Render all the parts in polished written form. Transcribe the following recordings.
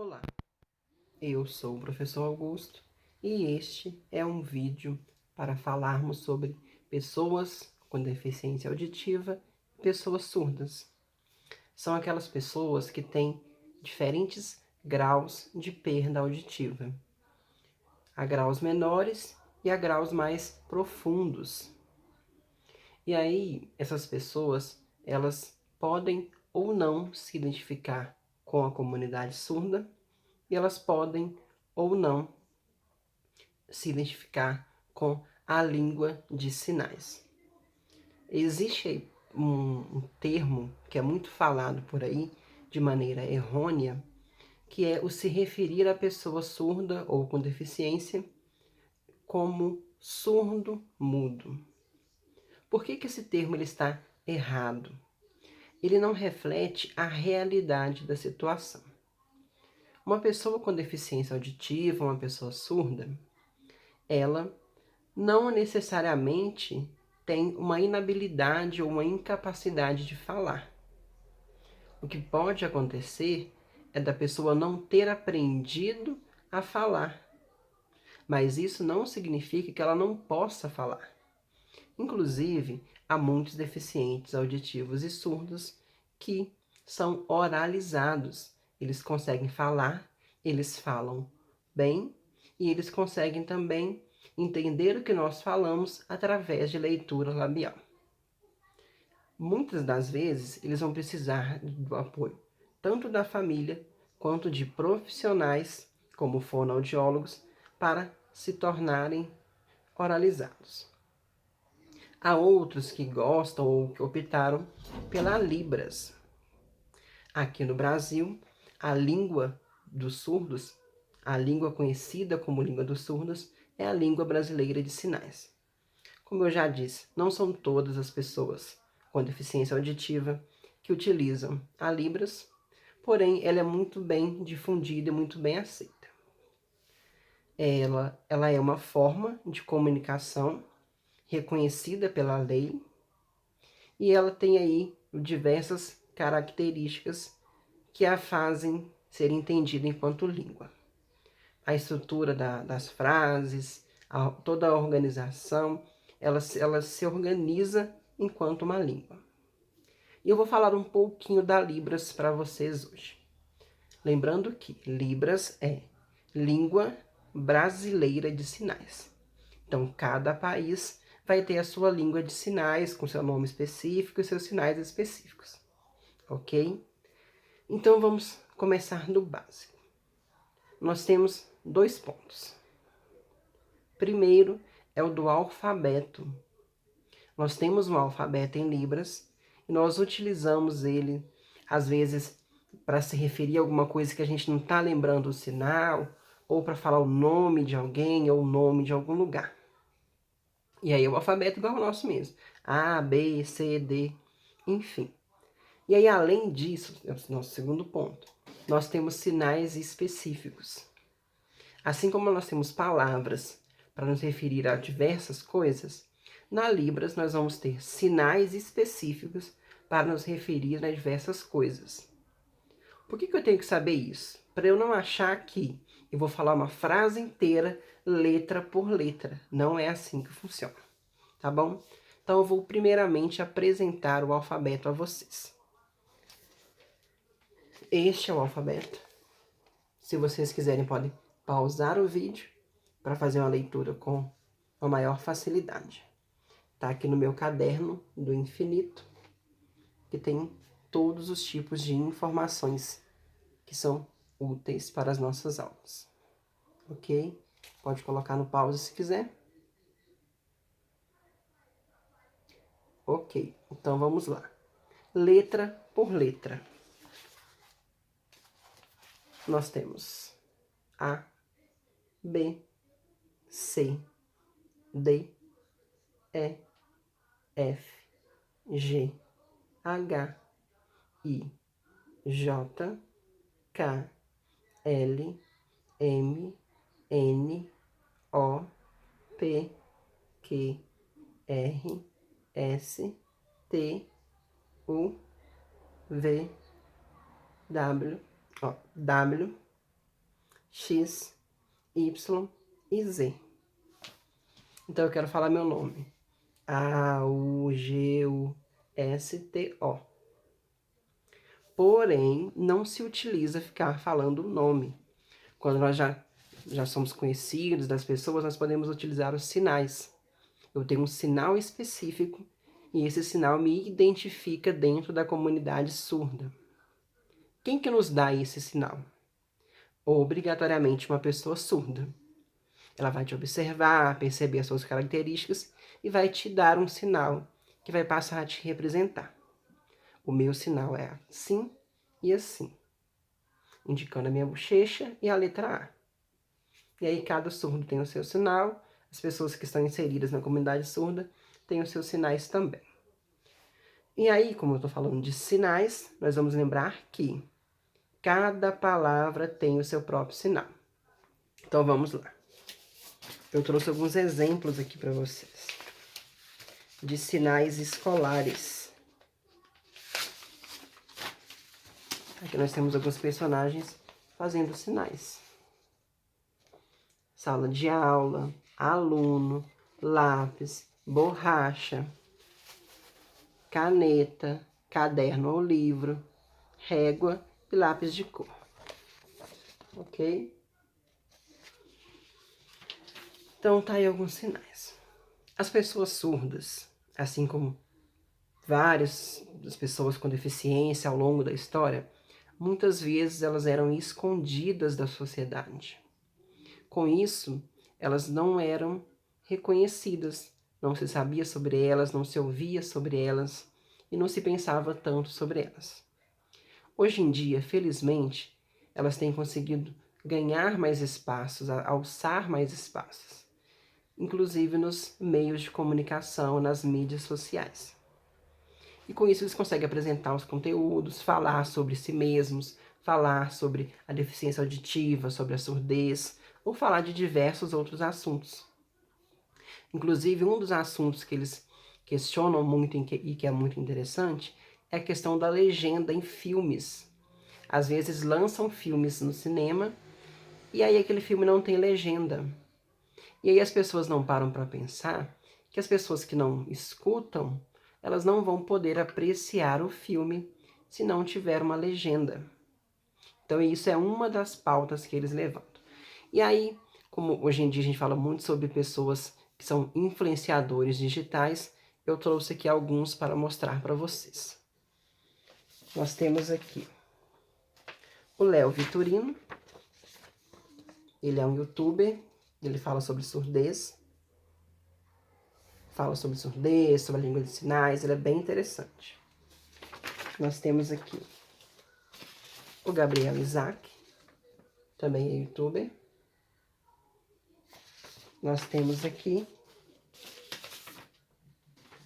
Olá, eu sou o professor Augusto e este é um vídeo para falarmos sobre pessoas com deficiência auditiva e pessoas surdas. São aquelas pessoas que têm diferentes graus de perda auditiva. Há graus menores e há graus mais profundos. E aí, essas pessoas, elas podem ou não se identificar com a comunidade surda, e elas podem ou não se identificar com a língua de sinais. Existe um termo que é muito falado por aí, de maneira errônea, que é o se referir à pessoa surda ou com deficiência como surdo-mudo. Por que esse termo ele está errado? Ele não reflete a realidade da situação. Uma pessoa com deficiência auditiva, uma pessoa surda, ela não necessariamente tem uma inabilidade ou uma incapacidade de falar. O que pode acontecer é da pessoa não ter aprendido a falar, mas isso não significa que ela não possa falar. Inclusive, há muitos deficientes auditivos e surdos que são oralizados. Eles conseguem falar, eles falam bem e eles conseguem também entender o que nós falamos através de leitura labial. Muitas das vezes, eles vão precisar do apoio tanto da família quanto de profissionais, como fonoaudiólogos, para se tornarem oralizados. Há outros que gostam ou que optaram pela Libras. Aqui no Brasil, a língua dos surdos, a língua conhecida como língua dos surdos, é a língua brasileira de sinais. Como eu já disse, não são todas as pessoas com deficiência auditiva que utilizam a Libras, porém ela é muito bem difundida e muito bem aceita. Ela é uma forma de comunicação reconhecida pela lei e ela tem aí diversas características que a fazem ser entendida enquanto língua. A estrutura das frases, toda a organização, ela se organiza enquanto uma língua. E eu vou falar um pouquinho da Libras para vocês hoje. Lembrando que Libras é Língua Brasileira de Sinais. Então, cada país vai ter a sua língua de sinais, com seu nome específico e seus sinais específicos. Ok? Então, vamos começar do básico. Nós temos 2 pontos. Primeiro é o do alfabeto. Nós temos um alfabeto em Libras e nós utilizamos ele, às vezes, para se referir a alguma coisa que a gente não está lembrando o sinal, ou para falar o nome de alguém ou o nome de algum lugar. E aí o alfabeto igual ao nosso mesmo. A, B, C, D, enfim. E aí, além disso, é o nosso segundo ponto, nós temos sinais específicos. Assim como nós temos palavras para nos referir a diversas coisas, na Libras nós vamos ter sinais específicos para nos referir a diversas coisas. Por que eu tenho que saber isso? Para eu não achar que eu vou falar uma frase inteira, letra por letra. Não é assim que funciona, tá bom? Então eu vou primeiramente apresentar o alfabeto a vocês. Este é o alfabeto. Se vocês quiserem, podem pausar o vídeo para fazer uma leitura com uma maior facilidade. Tá aqui no meu caderno do infinito, que tem todos os tipos de informações que são úteis para as nossas aulas. Ok? Pode colocar no pause se quiser. Ok, então vamos lá. Letra por letra. Nós temos A, B, C, D, E, F, G, H, I, J, K, L, M, N, O, P, Q, R, S, T, U, V, W, W, X, Y e Z. Então eu quero falar meu nome. A-U-G-U-S-T-O. Porém, não se utiliza ficar falando o nome. Quando nós já somos conhecidos das pessoas, nós podemos utilizar os sinais. Eu tenho um sinal específico e esse sinal me identifica dentro da comunidade surda. Quem que nos dá esse sinal? Obrigatoriamente uma pessoa surda. Ela vai te observar, perceber as suas características e vai te dar um sinal que vai passar a te representar. O meu sinal é assim e assim, indicando a minha bochecha e a letra A. E aí cada surdo tem o seu sinal, as pessoas que estão inseridas na comunidade surda têm os seus sinais também. E aí, como eu estou falando de sinais, nós vamos lembrar que cada palavra tem o seu próprio sinal. Então vamos lá. Eu trouxe alguns exemplos aqui para vocês de sinais escolares. Aqui nós temos alguns personagens fazendo sinais. Sala de aula, aluno, lápis, borracha, caneta, caderno ou livro, régua e lápis de cor. Ok? Então, tá aí alguns sinais. As pessoas surdas, assim como várias das pessoas com deficiência ao longo da história, muitas vezes elas eram escondidas da sociedade. Com isso, elas não eram reconhecidas, não se sabia sobre elas, não se ouvia sobre elas e não se pensava tanto sobre elas. Hoje em dia, felizmente, elas têm conseguido ganhar mais espaços, alçar mais espaços, inclusive nos meios de comunicação, nas mídias sociais. E com isso eles conseguem apresentar os conteúdos, falar sobre si mesmos, falar sobre a deficiência auditiva, sobre a surdez, ou falar de diversos outros assuntos. Inclusive, um dos assuntos que eles questionam muito e que é muito interessante é a questão da legenda em filmes. Às vezes lançam filmes no cinema e aí aquele filme não tem legenda. E aí as pessoas não param para pensar que as pessoas que não escutam, elas não vão poder apreciar o filme se não tiver uma legenda. Então isso é uma das pautas que eles levantam. E aí, como hoje em dia a gente fala muito sobre pessoas que são influenciadores digitais, eu trouxe aqui alguns para mostrar para vocês. Nós temos aqui o Léo Vitorino. Ele é um youtuber, ele fala sobre surdez. Fala sobre surdez, sobre a língua de sinais, ele é bem interessante. Nós temos aqui o Gabriel Isaac, também é youtuber. Nós temos aqui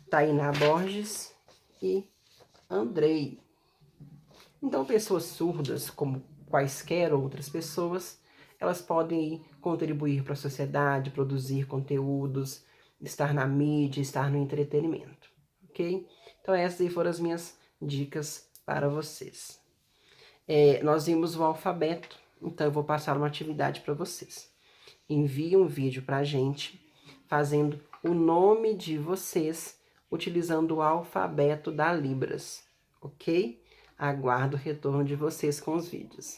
Tainá Borges e Andrei. Então, pessoas surdas, como quaisquer outras pessoas, elas podem contribuir para a sociedade, produzir conteúdos, estar na mídia, estar no entretenimento, ok? Então, essas aí foram as minhas dicas para vocês. Nós vimos o alfabeto, então eu vou passar uma atividade para vocês. Envie um vídeo para a gente, fazendo o nome de vocês, utilizando o alfabeto da Libras, ok? Aguardo o retorno de vocês com os vídeos.